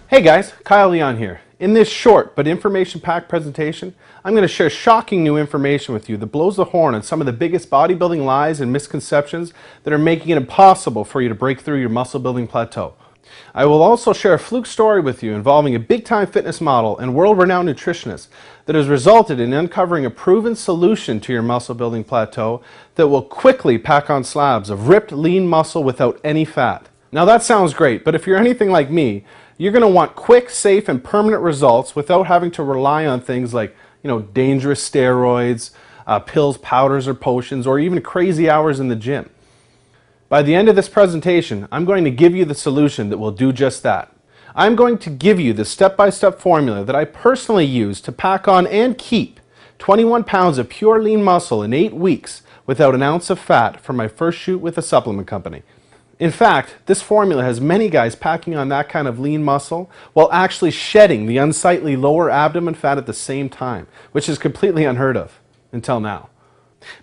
Hey guys, Kyle Leon here. In this short but information-packed presentation, I'm going to share shocking new information with you that blows the horn on some of the biggest bodybuilding lies and misconceptions that are making it impossible for you to break through your muscle building plateau. I will also share a fluke story with you involving a big-time fitness model and world-renowned nutritionist that has resulted in uncovering a proven solution to your muscle building plateau that will quickly pack on slabs of ripped, lean muscle without any fat. Now that sounds great, but if you're anything like me, you're going to want quick, safe, and permanent results without having to rely on things like, dangerous steroids, pills, powders, or potions, or even crazy hours in the gym. By the end of this presentation, I'm going to give you the solution that will do just that. I'm going to give you the step-by-step formula that I personally use to pack on and keep 21 pounds of pure lean muscle in 8 weeks without an ounce of fat for my first shoot with a supplement company. In fact, this formula has many guys packing on that kind of lean muscle while actually shedding the unsightly lower abdomen fat at the same time, which is completely unheard of until now.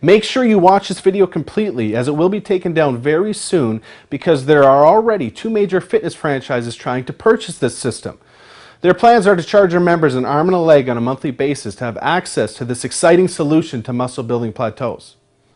Make sure you watch this video completely, as it will be taken down very soon because there are already 2 major fitness franchises trying to purchase this system. Their plans are to charge their members an arm and a leg on a monthly basis to have access to this exciting solution to muscle building plateaus.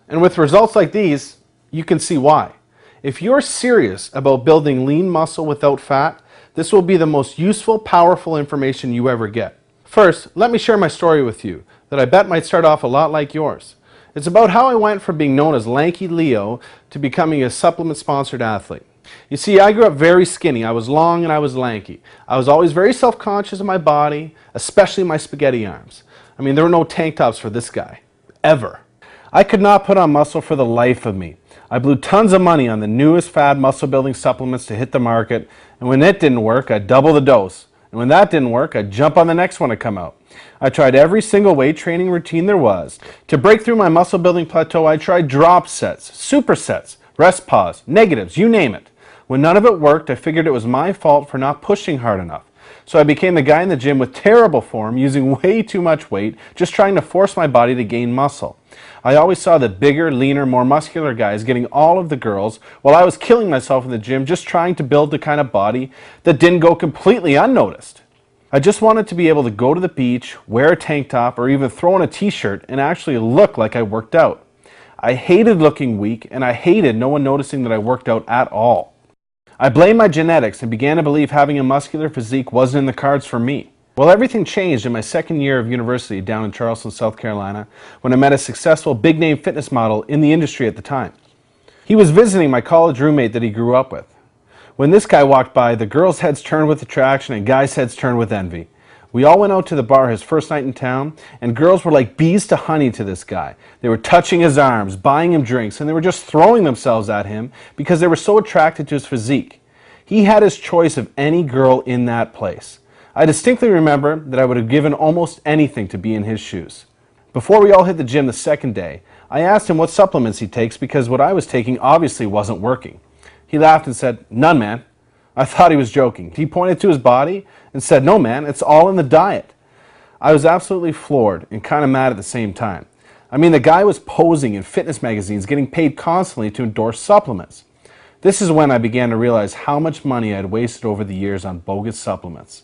And with results like these, you can see why. If you're serious about building lean muscle without fat, this will be the most useful, powerful information you ever get. First, let me share my story with you that I bet might start off a lot like yours. It's about how I went from being known as Lanky Leo to becoming a supplement-sponsored athlete. You see, I grew up very skinny. I was long and I was lanky. I was always very self-conscious of my body, especially my spaghetti arms. I mean, there were no tank tops for this guy. Ever. I could not put on muscle for the life of me. I blew tons of money on the newest fad muscle building supplements to hit the market, and when it didn't work, I'd double the dose. And when that didn't work, I'd jump on the next one to come out. I tried every single weight training routine there was. To break through my muscle building plateau, I tried drop sets, supersets, rest pause, negatives, you name it. When none of it worked, I figured it was my fault for not pushing hard enough. So I became the guy in the gym with terrible form, using way too much weight, just trying to force my body to gain muscle. I always saw the bigger, leaner, more muscular guys getting all of the girls, while I was killing myself in the gym just trying to build the kind of body that didn't go completely unnoticed. I just wanted to be able to go to the beach, wear a tank top, or even throw on a t-shirt and actually look like I worked out. I hated looking weak, and I hated no one noticing that I worked out at all. I blamed my genetics and began to believe having a muscular physique wasn't in the cards for me. Well, everything changed in my second year of university down in Charleston, South Carolina, when I met a successful big-name fitness model in the industry at the time. He was visiting my college roommate that he grew up with. When this guy walked by, the girls' heads turned with attraction and guys' heads turned with envy. We all went out to the bar his first night in town, and girls were like bees to honey to this guy. They were touching his arms, buying him drinks, and they were just throwing themselves at him because they were so attracted to his physique. He had his choice of any girl in that place. I distinctly remember that I would have given almost anything to be in his shoes. Before we all hit the gym the second day, I asked him what supplements he takes because what I was taking obviously wasn't working. He laughed and said, "None, man." I thought he was joking. He pointed to his body and said, "No, man, it's all in the diet." I was absolutely floored and kind of mad at the same time. I mean, the guy was posing in fitness magazines, getting paid constantly to endorse supplements. This is when I began to realize how much money I had wasted over the years on bogus supplements.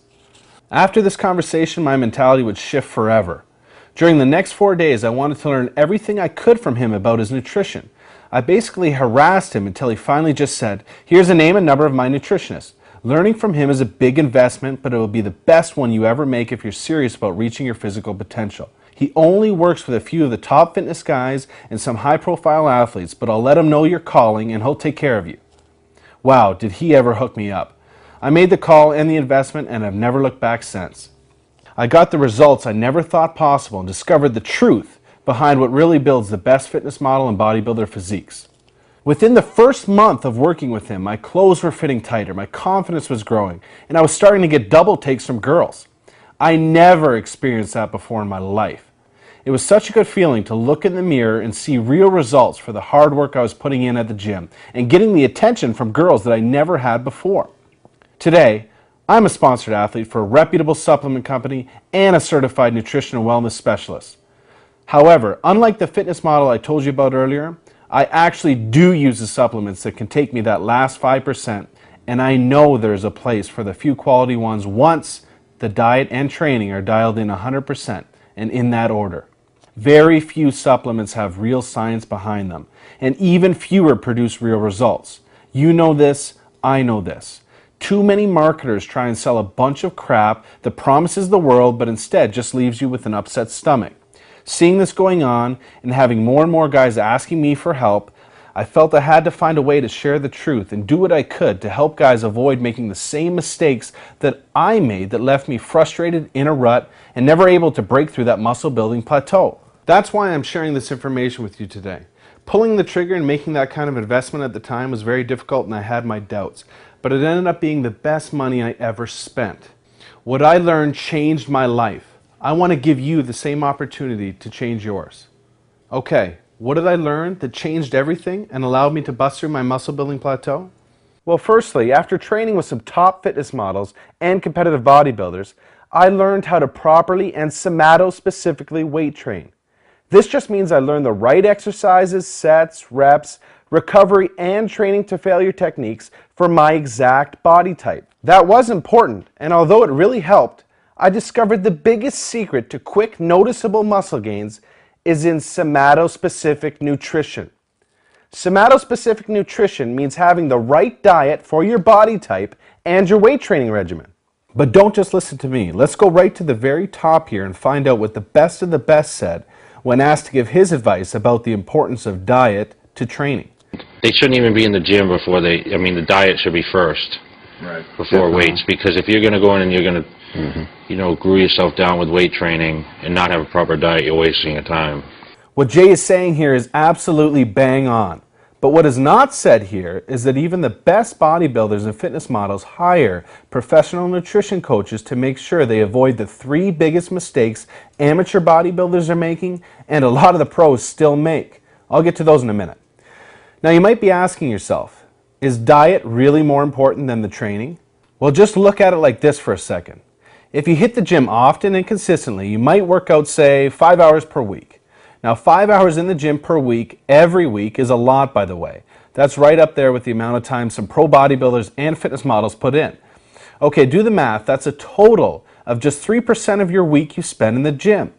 After this conversation, my mentality would shift forever. During the next 4 days, I wanted to learn everything I could from him about his nutrition. I basically harassed him until he finally just said, "Here's the name and number of my nutritionist. Learning from him is a big investment, but it will be the best one you ever make if you're serious about reaching your physical potential. He only works with a few of the top fitness guys and some high-profile athletes, but I'll let him know you're calling and he'll take care of you." Wow, did he ever hook me up. I made the call and the investment, and I've never looked back since. I got the results I never thought possible and discovered the truth behind what really builds the best fitness model and bodybuilder physiques. Within the first month of working with him, my clothes were fitting tighter, my confidence was growing, and I was starting to get double takes from girls. I never experienced that before in my life. It was such a good feeling to look in the mirror and see real results for the hard work I was putting in at the gym and getting the attention from girls that I never had before. Today, I'm a sponsored athlete for a reputable supplement company and a certified nutrition and wellness specialist. However, unlike the fitness model I told you about earlier, I actually do use the supplements that can take me that last 5% And I know there's a place for the few quality ones once the diet and training are dialed in 100% and in that order. Very few supplements have real science behind them, and even fewer produce real results. You know this, I know this. Too many marketers try and sell a bunch of crap that promises the world but instead just leaves you with an upset stomach. Seeing this going on and having more and more guys asking me for help, I felt I had to find a way to share the truth and do what I could to help guys avoid making the same mistakes that I made that left me frustrated, in a rut, and never able to break through that muscle building plateau. That's why I'm sharing this information with you today. Pulling the trigger and making that kind of investment at the time was very difficult and I had my doubts, but it ended up being the best money I ever spent. What I learned changed my life. I want to give you the same opportunity to change yours. Okay, what did I learn that changed everything and allowed me to bust through my muscle building plateau? Well, firstly, after training with some top fitness models and competitive bodybuilders, I learned how to properly and somato-specifically weight train. This just means I learned the right exercises, sets, reps, recovery, and training to failure techniques for my exact body type. That was important, and although it really helped, I discovered the biggest secret to quick, noticeable muscle gains is in somato-specific nutrition. Somato-specific nutrition means having the right diet for your body type and your weight training regimen. But don't just listen to me. Let's go right to the very top here and find out what the best of the best said when asked to give his advice about the importance of diet to training. They shouldn't even be in the gym before the diet should be first, right, before weights, because if you're going to go in and you're going to, glue yourself down with weight training and not have a proper diet, you're wasting your time. What Jay is saying here is absolutely bang on. But what is not said here is that even the best bodybuilders and fitness models hire professional nutrition coaches to make sure they avoid the 3 biggest mistakes amateur bodybuilders are making and a lot of the pros still make. I'll get to those in a minute. Now you might be asking yourself, is diet really more important than the training? Well, just look at it like this for a second. If you hit the gym often and consistently, you might work out, say, 5 hours per week. Now, 5 hours in the gym per week, every week, is a lot, by the way. That's right up there with the amount of time some pro bodybuilders and fitness models put in. Okay, do the math. That's a total of just 3% of your week you spend in the gym.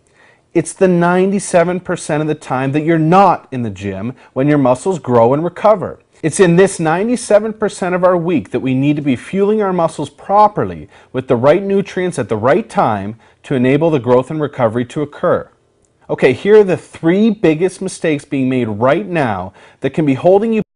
It's the 97% of the time that you're not in the gym when your muscles grow and recover. It's in this 97% of our week that we need to be fueling our muscles properly with the right nutrients at the right time to enable the growth and recovery to occur. Okay, here are the 3 biggest mistakes being made right now that can be holding you